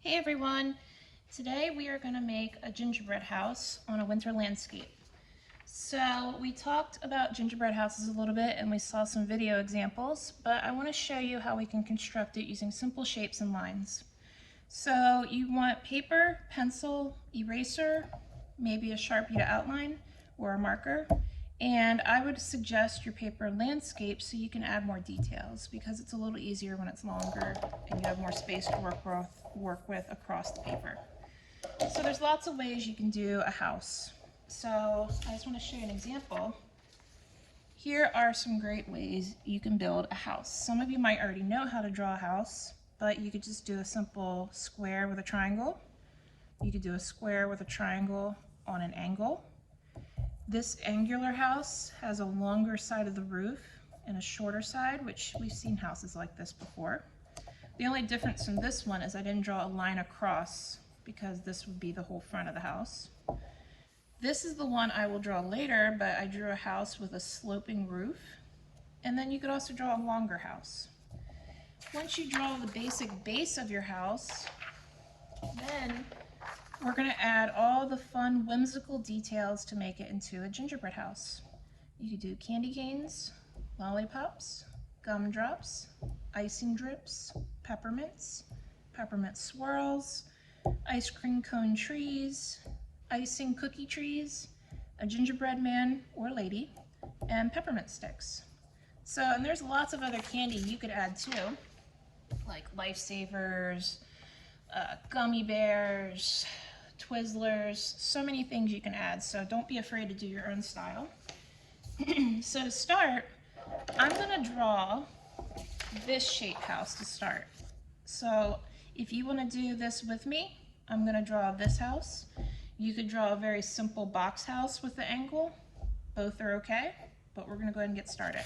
Hey everyone! Today we are going to make a gingerbread house on a winter landscape. So we talked about gingerbread houses a little bit and we saw some video examples, but I want to show you how we can construct it using simple shapes and lines. So you want paper, pencil, eraser, maybe a Sharpie to outline, or a marker. And I would suggest your paper landscape so you can add more details because it's a little easier when it's longer and you have more space to work with across the paper. So there's lots of ways you can do a house. So I just want to show you an example. Here are some great ways you can build a house. Some of you might already know how to draw a house, but you could just do a simple square with a triangle. You could do a square with a triangle on an angle. This angular house has a longer side of the roof and a shorter side, which we've seen houses like this before. The only difference in this one is I didn't draw a line across because this would be the whole front of the house. This is the one I will draw later, but I drew a house with a sloping roof. And then you could also draw a longer house. Once you draw the basic base of your house, then we're going to add all the fun, whimsical details to make it into a gingerbread house. You could do candy canes, lollipops, gumdrops, icing drips, peppermints, peppermint swirls, ice cream cone trees, icing cookie trees, a gingerbread man or lady, and peppermint sticks. And there's lots of other candy you could add too, like lifesavers, gummy bears, Twizzlers, so many things you can add, so don't be afraid to do your own style. So to start, I'm going to draw this shape house to start. So if you want to do this with me, I'm going to draw this house. You could draw a very simple box house with the angle. Both are okay, but we're going to go ahead and get started.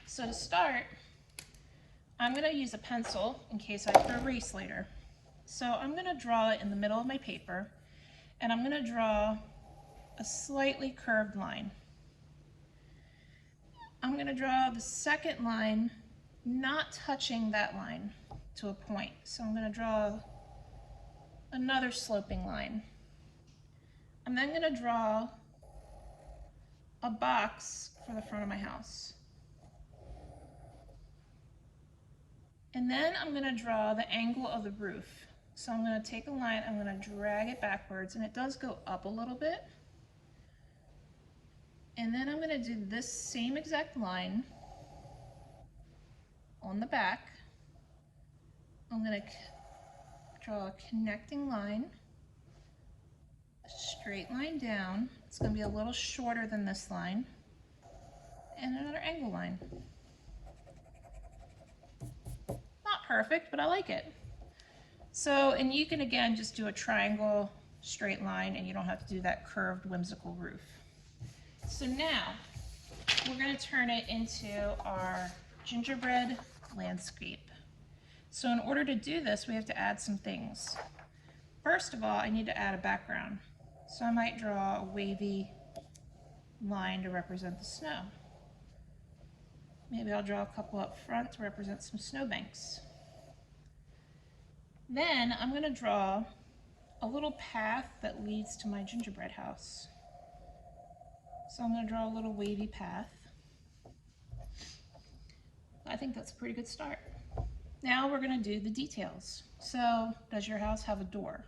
So to start, I'm going to use a pencil in case I have to erase later. So I'm going to draw it in the middle of my paper, and I'm going to draw a slightly curved line. I'm going to draw the second line not touching that line to a point. So I'm going to draw another sloping line. I'm then going to draw a box for the front of my house. And then I'm going to draw the angle of the roof. So I'm going to take a line, I'm going to drag it backwards, and it does go up a little bit. And then I'm going to do this same exact line on the back. I'm going to draw a connecting line, a straight line down. It's going to be a little shorter than this line, and another angle line. Not perfect, but I like it. So, and you can again just do a triangle, straight line, and you don't have to do that curved, whimsical roof. So now, we're going to turn it into our gingerbread landscape. So in order to do this, we have to add some things. First of all, I need to add a background. So I might draw a wavy line to represent the snow. Maybe I'll draw a couple up front to represent some snowbanks. Then I'm going to draw a little path that leads to my gingerbread house. So I'm going to draw a little wavy path. I think that's a pretty good start. Now we're going to do the details. So does your house have a door?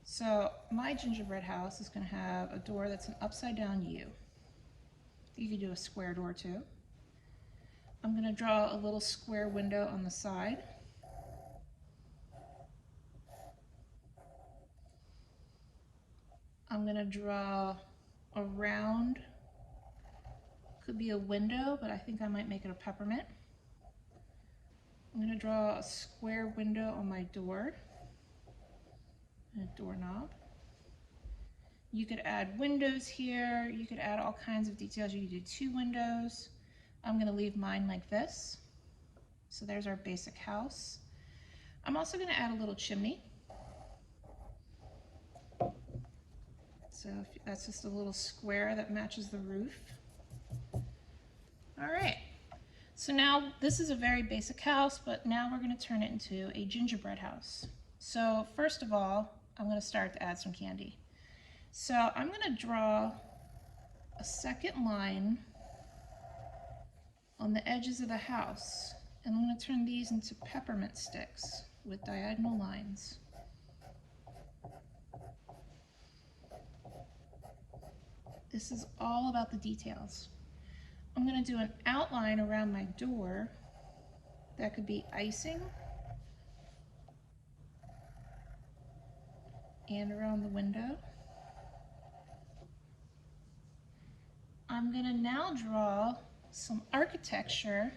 So my gingerbread house is going to have a door that's an upside down U. You could do a square door too. I'm going to draw a little square window on the side. I'm going to draw a round, could be a window, but I think I might make it a peppermint. I'm going to draw a square window on my door and a doorknob. You could add windows here, you could add all kinds of details. You could do 2 windows. I'm going to leave mine like this. So there's our basic house. I'm also going to add a little chimney. So that's just a little square that matches the roof. All right, So now this is a very basic house, but now we're going to turn it into a gingerbread house. So first of all, I'm going to start to add some candy. So I'm going to draw a second line on the edges of the house, and I'm going to turn these into peppermint sticks with diagonal lines. This is all about the details. I'm going to do an outline around my door. That could be icing and around the window. I'm going to now draw some architecture.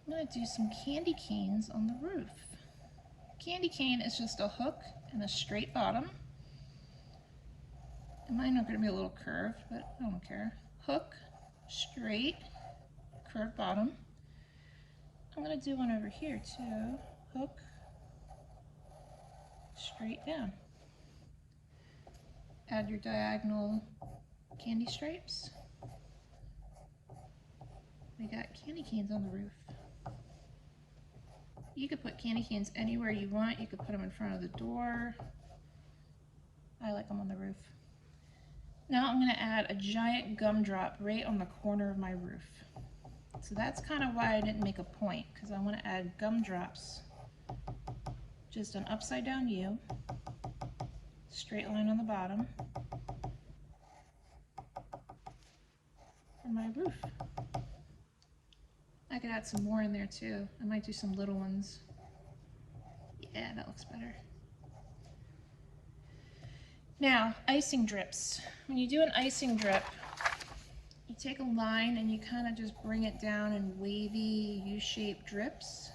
I'm going to do some candy canes on the roof. Candy cane is just a hook and a straight bottom. And mine are going to be a little curved, but I don't care. Hook, straight, curved bottom. I'm going to do one over here too. Hook, straight down. Add your diagonal candy stripes. We got candy canes on the roof. You could put candy canes anywhere you want. You could put them in front of the door. I like them on the roof. Now I'm going to add a giant gumdrop right on the corner of my roof. So that's kind of why I didn't make a point, because I want to add gumdrops. Just an upside down U, straight line on the bottom for my roof. I could add some more in there too. I might do some little ones. Yeah, that looks better. Now, icing drips. When you do an icing drip, you take a line and you kind of just bring it down in wavy U-shaped drips.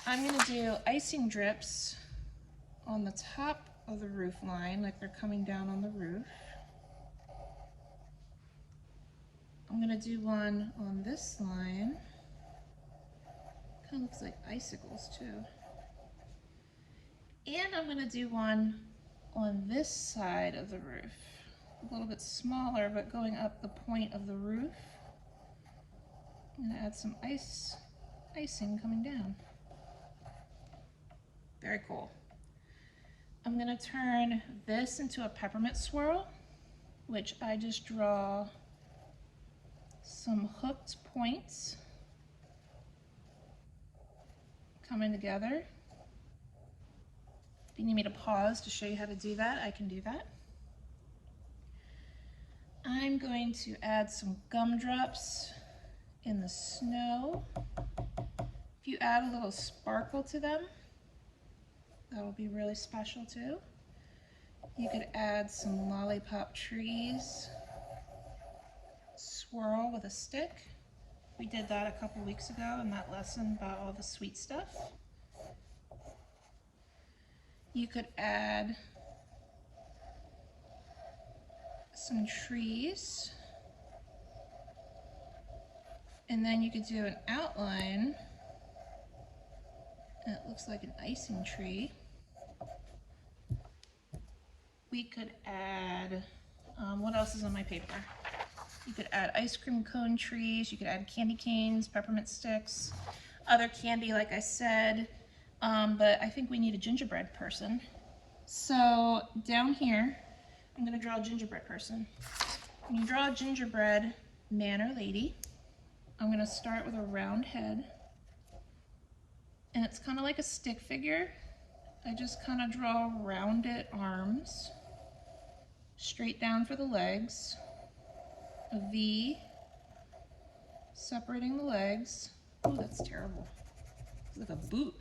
I'm going to do icing drips on the top of the roof line, like they're coming down on the roof. I'm going to do one on this line. Kind of looks like icicles too. And I'm going to do one on this side of the roof. A little bit smaller, but going up the point of the roof. I'm going to add some icing coming down. Very cool. I'm going to turn this into a peppermint swirl, which I just draw some hooked points coming together. If you need me to pause to show you how to do that, I can do that. I'm going to add some gumdrops in the snow. If you add a little sparkle to them, that'll be really special too. You could add some lollipop trees. Swirl with a stick. We did that a couple weeks ago in that lesson about all the sweet stuff. You could add some trees, and then you could do an outline, and it looks like an icing tree. We could add, what else is on my paper? You could add ice cream cone trees, you could add candy canes, peppermint sticks, other candy like I said, but I think we need a gingerbread person. So down here, I'm going to draw a gingerbread person. When you draw a gingerbread man or lady, I'm going to start with a round head, and it's kind of like a stick figure. I just kind of draw rounded arms, straight down for the legs, a V, separating the legs. Oh, that's terrible. It's like a boot.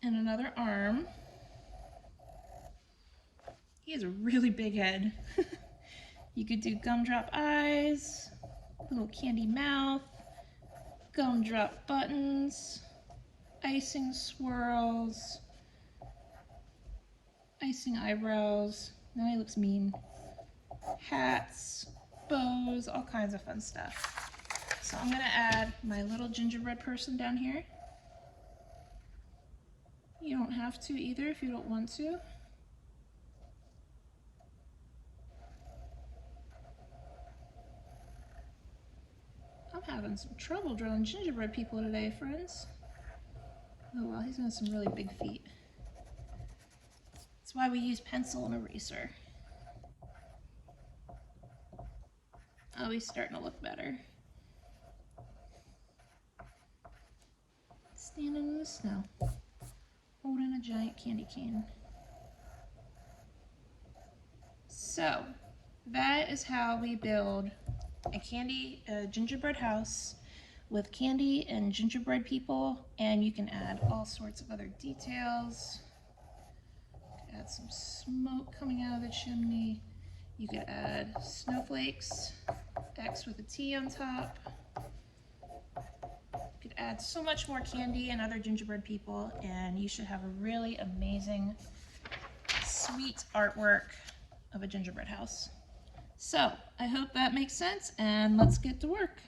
And another arm. He has a really big head. You could do gumdrop eyes, little candy mouth, gumdrop buttons, icing swirls, icing eyebrows. Now he looks mean. Hats, bows, all kinds of fun stuff. So I'm gonna add my little gingerbread person down here. You don't have to either if you don't want to. having some trouble drawing gingerbread people today, friends. Oh well, he's got some really big feet. That's why we use pencil and eraser. Oh, he's starting to look better. Standing in the snow, holding a giant candy cane. So, that is how we build a gingerbread house with candy and gingerbread people, and you can add all sorts of other details. Add some smoke coming out of the chimney. You could add snowflakes, X with a T on top. You could add so much more candy and other gingerbread people, and you should have a really amazing, sweet artwork of a gingerbread house. So I hope that makes sense, and let's get to work.